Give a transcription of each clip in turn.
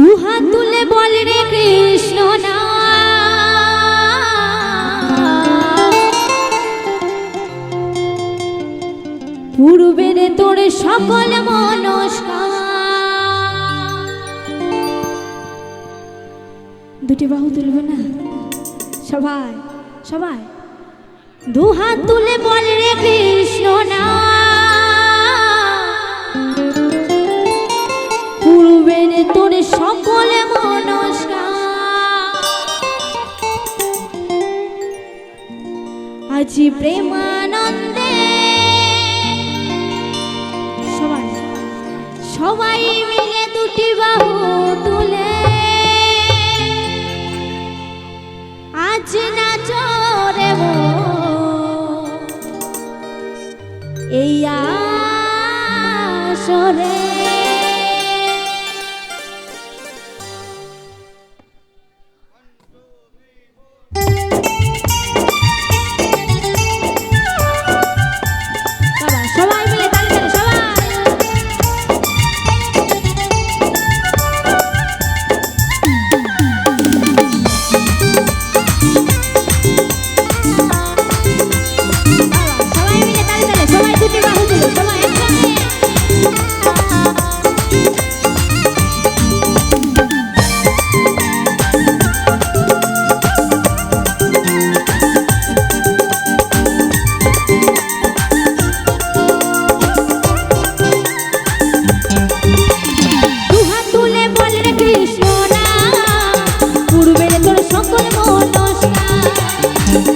দুহাত তুলে বল রে কৃষ্ণ না, পূর্বের তোর সকল মনস্কার। দুটি বাহু তুলবে না সবাই সবাই, দুহাত তুলে বল রে কৃষ্ণ না, পূর্বের তোর সকল মনস্কার। আজি প্রেমানন্দে সবাই সবাই মিলে দুটি বাহু তুলে আজ নাচো রে মন এই আসরে। সবাই মিলে তালি তালি সবাই। সবাই মিলে তালি তালি সবাই, দুটি বাহু তুলো সবাই একসঙ্গে। দুহাত তুলে বল রে কৃষ্ণ না, পূর্বের তোর সকল মনস্কার।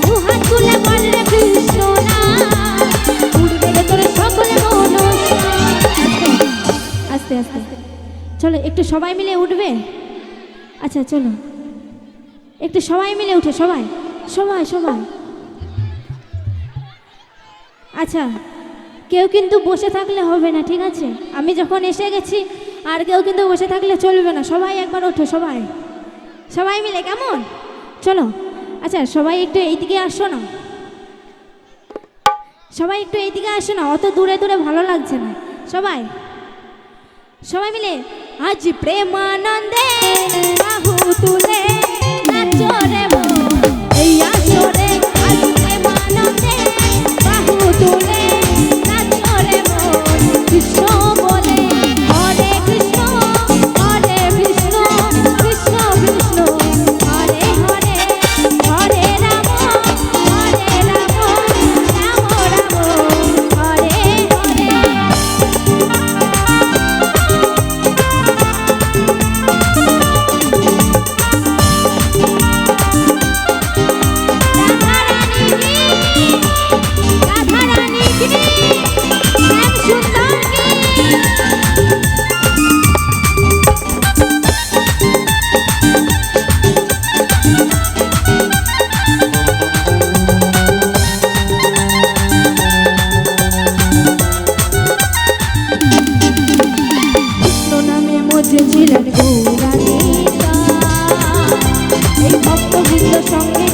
দুহাত তুলে বল রে কৃষ্ণ না, পূর্বের তোর সকল মনস্কার। আস্তে আস্তে চলো একটু সবাই মিলে উঠবে। আচ্ছা চলো একটু সবাই মিলে উঠে সবাই সবাই সবাই। আচ্ছা কেউ কিন্তু বসে থাকলে হবে না, ঠিক আছে? আমি যখন এসে গেছি আর কেউ কিন্তু বসে থাকলে চলবে না। সবাই একবার ওঠো সবাই সবাই মিলে, কেমন? চলো আচ্ছা সবাই একটু এইদিকে আসো না, সবাই একটু এইদিকে আসো না, অত দূরে দূরে ভালো লাগছে না। সবাই সবাই মিলে আজ প্রেমানন্দে বাহু তুলে নাচো রে মন এই আসরে। আজ প্রেমানন্দে বাহু তুলে নাচো রে মন কৃষ্ণ বলে হরে কৃষ্ণ হরে কৃষ্ণ কৃষ্ণ কৃষ্ণ হরে হরে, হরে রাম রাম রাম হরে হরে। ছিলেন গৌরানীতা, এই ভক্তবৃন্দ সঙ্গে